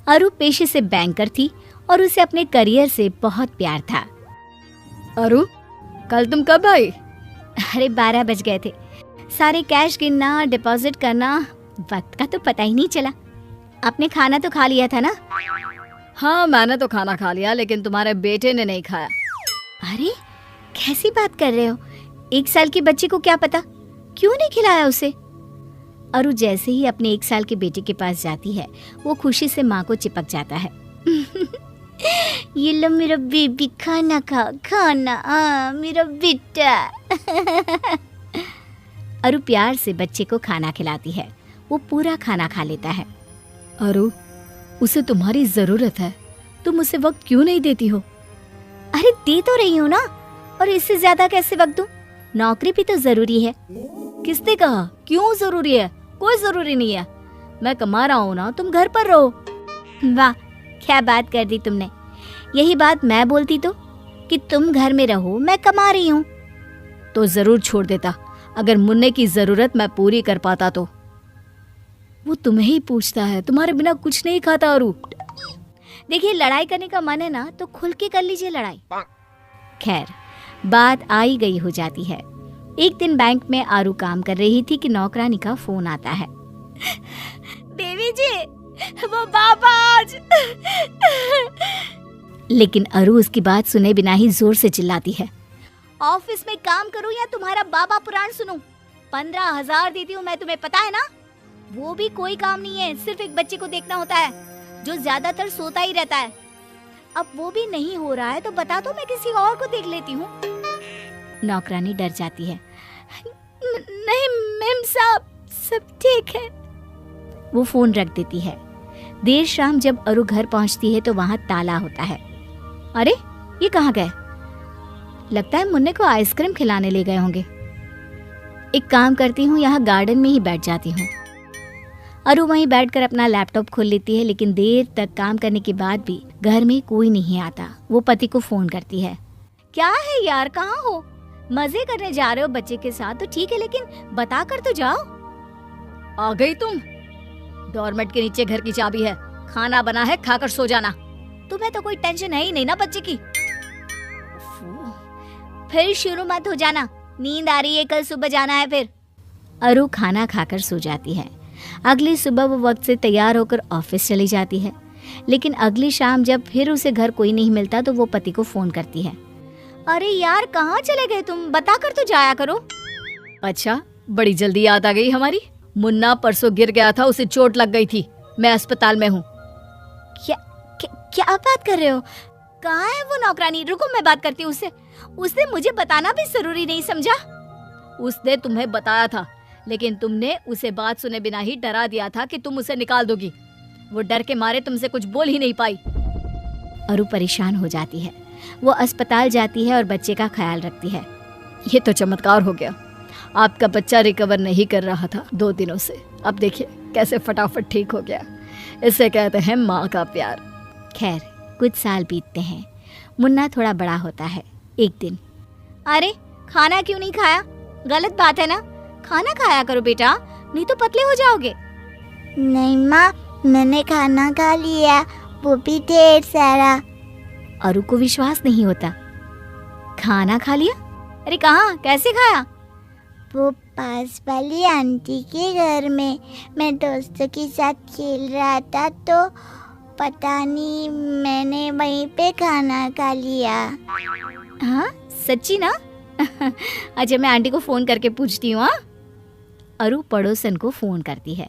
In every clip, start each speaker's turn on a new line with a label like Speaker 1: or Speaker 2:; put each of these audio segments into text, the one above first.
Speaker 1: अरु पेशे से बैंकर थी और उसे अपने करियर से बहुत प्यार था।
Speaker 2: अरु, कल तुम कब आई?
Speaker 1: अरे 12 बज गए थे। सारे कैश गिनना, डिपॉजिट करना, वक्त का तो पता ही नहीं चला। आपने खाना तो खा लिया था ना?
Speaker 2: हाँ, मैंने तो खाना खा लिया, लेकिन तुम्हारे बेटे ने नहीं खाया।
Speaker 1: अरे कैसी बात कर रहे हो? 1 साल के बच्चे को क्या पता, क्यों नहीं खिलाया उसे? अरु जैसे ही अपने 1 साल के बेटे के पास जाती है, वो खुशी से माँ को चिपक जाता है। ये लो मेरा बेबी, खाना खा, खाना, मेरा बेटा। अरु प्यार से बच्चे को खाना खिलाती है। वो पूरा खाना खा लेता है।
Speaker 2: अरु, उसे तुम्हारी जरूरत है, तुम उसे वक्त क्यों नहीं देती हो?
Speaker 1: अरे दे तो रही हूँ ना, और इससे ज्यादा कैसे वक्त दूं? नौकरी भी तो जरूरी है।
Speaker 2: किसने कहा क्यों जरूरी है? कोई जरूरी नहीं है, मैं कमा रहा हूँ ना, तुम घर पर रहो।
Speaker 1: वाह, क्या बात कर दी तुमने। यही बात मैं बोलती तो, कि तुम घर में रहो, मैं कमा रही हूँ।
Speaker 2: तो जरूर छोड़ देता, अगर मुन्ने की जरूरत मैं पूरी कर पाता तो। वो तुम्हें ही पूछता है, तुम्हारे बिना कुछ नहीं खाता। अरु
Speaker 1: देखिए, लड़ाई करने का मन है ना तो खुल के कर लीजिए लड़ाई। खैर, बात आई गई हो जाती है। एक दिन बैंक में आरू काम कर रही थी कि नौकरानी का फोन आता है। देवी जी, वो बाबा आज। लेकिन अरु उसकी बात सुने बिना ही जोर से चिल्लाती है, ऑफिस में काम करूं या तुम्हारा बाबा पुराण सुनूं? 15,000 देती हूँ मैं तुम्हें, पता है ना? वो भी कोई काम नहीं है, सिर्फ एक बच्चे को देखना होता है जो ज्यादातर सोता ही रहता है। अब वो भी नहीं हो रहा है तो बता दो, मैं किसी और को देख लेती हूँ। नौकरानी डर जाती है। नहीं मैम साहब, सब ठीक है। वो फोन रख देती है। देर शाम जब अरु घर पहुंचती है तो वहां ताला होता है। अरे ये कहाँ गए? लगता है मुन्ने को आइसक्रीम खिलाने ले गए होंगे। एक काम करती हूँ, यहाँ गार्डन में ही बैठ जाती हूँ। अरु वहीं बैठकर अपना लैपटॉप खोल लेती है, लेकिन देर तक काम करने के बाद भी घर में कोई नहीं आता। वो पति को फोन करती है। क्या है यार, कहाँ हो? मजे करने जा रहे हो बच्चे के साथ तो ठीक है, लेकिन बता कर तो जाओ।
Speaker 2: आ गई तुम? डोरमेट के नीचे घर की चाबी है, खाना बना है, खाकर सो जाना।
Speaker 1: तुम्हें तो कोई टेंशन है ही नहीं ना बच्चे की। फिर शुरू मत हो जाना, नींद आ रही है, कल सुबह जाना है फिर। अरु खाना खाकर सो जाती है। अगली सुबह वो वक्त से तैयार होकर ऑफिस चली जाती है, लेकिन अगली शाम जब फिर उसे घर कोई नहीं मिलता तो वो पति को फोन करती है। अरे यार, कहाँ चले गए तुम? बता कर तो जाया करो।
Speaker 2: अच्छा, बड़ी जल्दी याद आ गई हमारी। मुन्ना परसों गिर गया था, उसे चोट लग गई थी, मैं अस्पताल में हूँ।
Speaker 1: क्या बात कर रहे हो? कहाँ है वो नौकरानी? रुको, मैं बात करती हूँ उससे। उसने मुझे बताना भी जरूरी नहीं समझा?
Speaker 2: उसने तुम्हें बताया था, लेकिन तुमने उसे बात सुने बिना ही डरा दिया था कि तुम उसे निकाल दोगी। वो डर के मारे तुमसे कुछ बोल ही नहीं पाई।
Speaker 1: अरु परेशान हो जाती है। वो अस्पताल जाती है और बच्चे का ख्याल रखती है।
Speaker 2: ये तो चमत्कार हो गया, आपका बच्चा रिकवर नहीं कर रहा था 2 दिनों से, अब देखिए कैसे फटाफट ठीक हो गया। इसे कहते हैं माँ का प्यार।
Speaker 1: खैर, कुछ साल बीतते हैं। मुन्ना थोड़ा बड़ा होता है। एक दिन, अरे खाना क्यों नहीं खाया? गलत बात है ना, खाना खाया करो बेटा, नहीं तो पतले हो जाओगे।
Speaker 3: नहीं माँ, मैंने खाना खा लिया, वो भी ढेर सारा।
Speaker 1: अरु को विश्वास नहीं होता। खाना खा लिया? अरे कहाँ, कैसे खाया?
Speaker 3: वो पास वाली आंटी के घर में, मैं दोस्तों के साथ खेल रहा था तो पता नहीं मैंने वहीं पे खाना खा लिया।
Speaker 1: हाँ सच्ची ना? अच्छा, मैं आंटी को फोन करके पूछती हूँ। अरु पड़ोसन को फोन करती है।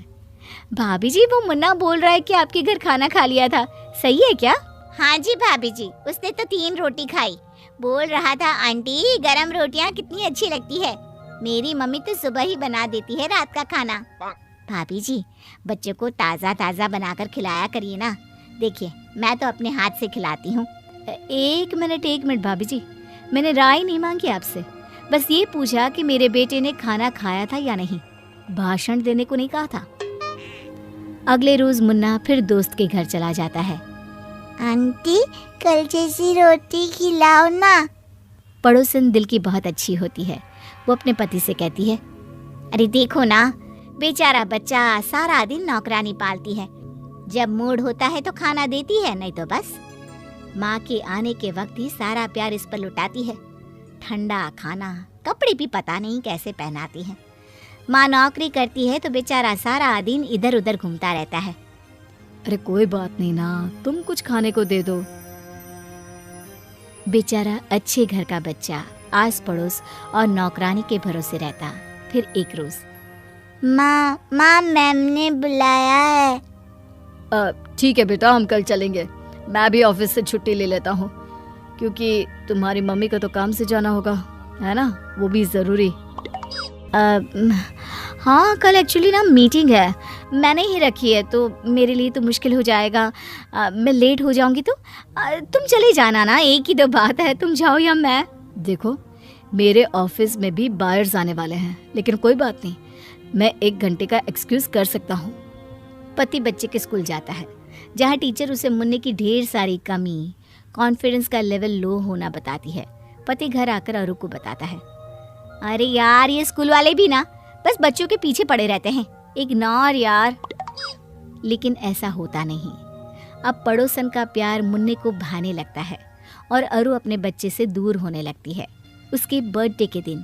Speaker 1: भाभी जी, वो मुन्ना बोल रहा है कि आपके घर खाना खा लिया था, सही है क्या?
Speaker 3: हाँ जी भाभी जी, उसने तो 3 रोटी खाई। बोल रहा था आंटी गरम रोटियां कितनी अच्छी लगती है, मेरी मम्मी तो सुबह ही बना देती है रात का खाना।
Speaker 1: भाभी जी, बच्चों को ताज़ा ताज़ा बनाकर खिलाया करिए ना। देखिए, मैं तो अपने हाथ से खिलाती हूँ। एक मिनट भाभी जी, मैंने राय नहीं मांगी आपसे, बस ये पूछा कि मेरे बेटे ने खाना खाया था या नहीं, भाषण देने को नहीं कहा था। अगले रोज मुन्ना फिर दोस्त के घर चला जाता है।
Speaker 3: आंटी, कल जैसी रोटी खिलाओ ना।
Speaker 1: पड़ोसन दिल की बहुत अच्छी होती है। वो अपने पति से कहती है, अरे देखो ना, बेचारा बच्चा सारा दिन नौकरानी पालती है, जब मूड होता है तो खाना देती है, नहीं तो बस माँ के आने के वक्त ही सारा प्यार इस पर लुटाती है। ठंडा खाना, कपड़े भी पता नहीं कैसे पहनाती है। माँ नौकरी करती है तो बेचारा सारा दिन इधर उधर घूमता रहता है।
Speaker 2: अरे कोई बात नहीं ना, तुम कुछ खाने को दे दो।
Speaker 1: बेचारा अच्छे घर का बच्चा आस पड़ोस और नौकरानी के भरोसे रहता। फिर एक रोज,
Speaker 3: माँ मैम ने बुलाया है।
Speaker 2: ठीक है बेटा, हम कल चलेंगे। मैं भी ऑफिस से छुट्टी ले लेता हूँ, क्योंकि तुम्हारी मम्मी को तो काम से जाना होगा, है ना, वो भी ज़रूरी।
Speaker 1: हाँ कल एक्चुअली ना मीटिंग है, मैंने ही रखी है, तो मेरे लिए तो मुश्किल हो जाएगा। मैं लेट हो जाऊंगी तो तुम चले जाना ना, एक ही तो बात है, तुम जाओ या मैं।
Speaker 2: देखो, मेरे ऑफिस में भी बायर्स आने वाले हैं, लेकिन कोई बात नहीं, मैं 1 घंटे का एक्सक्यूज़ कर सकता हूँ।
Speaker 1: पति बच्चे के स्कूल जाता है, जहाँ टीचर उसे मुन्ने की ढेर सारी कमी, कॉन्फिडेंस का लेवल लो होना बताती है। पति घर आकर अरु को बताता है, अरे यार ये स्कूल वाले भी ना बस बच्चों के पीछे पड़े रहते हैं, इग्नोर यार। लेकिन ऐसा होता नहीं। अब पड़ोसन का प्यार मुन्ने को भाने लगता है और अरु अपने बच्चे से दूर होने लगती है। उसके बर्थडे के दिन,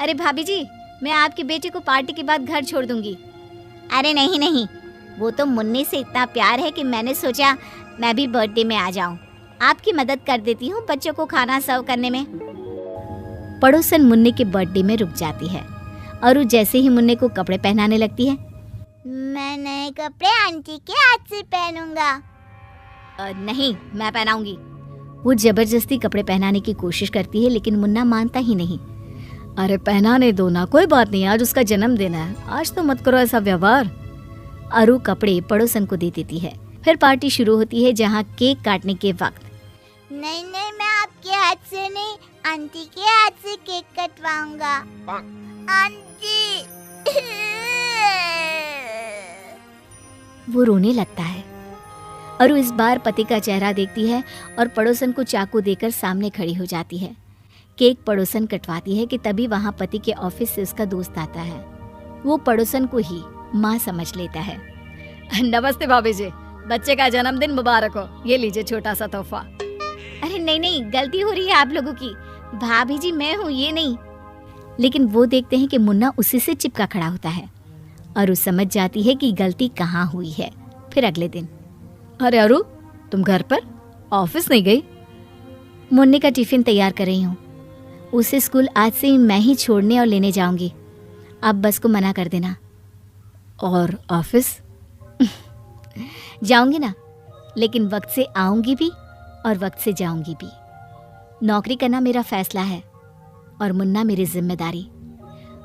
Speaker 1: अरे भाभी जी, मैं आपके बेटे को पार्टी के बाद घर छोड़ दूंगी। अरे नहीं नहीं, वो तो मुन्ने से इतना प्यार है कि मैंने सोचा मैं भी बर्थडे में आ जाऊं, आपकी मदद कर देती हूँ बच्चों को खाना सर्व करने में। पड़ोसन मुन्ने के बर्थडे में रुक जाती है। अरु जैसे ही मुन्ने को कपड़े पहनाने लगती है,
Speaker 3: मैं नए कपड़े आंटी के हाथ से पहनूंगा।
Speaker 1: नहीं मैं पहनाऊंगी। वो जबरदस्ती कपड़े पहनाने की कोशिश करती है, लेकिन मुन्ना मानता ही नहीं।
Speaker 2: अरे पहनाने दो ना, कोई बात नहीं, आज उसका जन्मदिन है, आज तो मत करो ऐसा व्यवहार।
Speaker 1: अरु कपड़े पड़ोसन को दे देती है। फिर पार्टी शुरू होती है, जहाँ केक काटने के वक्त,
Speaker 3: नहीं मैं आपके हाथ से नहीं, आंटी के हाथ से केक कटवाऊंगा। आंटी।
Speaker 1: वो रोने लगता है। अरु इस बार पति का चेहरा देखती है और पड़ोसन को चाकू देकर सामने खड़ी हो जाती है। केक पड़ोसन कटवाती है कि तभी वहाँ पति के ऑफिस से उसका दोस्त आता है। वो पड़ोसन को ही माँ समझ लेता है।
Speaker 2: नमस्ते भाभी जी, बच्चे का जन्मदिन मुबारक हो, ये लीजिए छोटा सा तोहफा।
Speaker 1: अरे नहीं, गलती हो रही है आप लोगों की, भाभी जी मैं हूँ, ये नहीं। लेकिन वो देखते हैं कि मुन्ना उसी से चिपका खड़ा होता है। अरु समझ जाती है कि गलती कहाँ हुई है। फिर अगले दिन,
Speaker 2: अरे अरु, तुम घर पर, ऑफिस नहीं गई?
Speaker 1: मुन्ने का टिफिन तैयार कर रही हूँ, उसे स्कूल आज से ही मैं ही छोड़ने और लेने जाऊंगी, आप बस को मना कर देना।
Speaker 2: और ऑफिस?
Speaker 1: जाऊंगी ना, लेकिन वक्त से आऊंगी भी और वक्त से जाऊंगी भी। नौकरी करना मेरा फैसला है और मुन्ना मेरी जिम्मेदारी।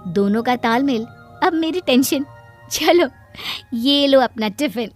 Speaker 1: दोनों का तालमेल अब मेरी टेंशन। चलो ये लो अपना टिफिन।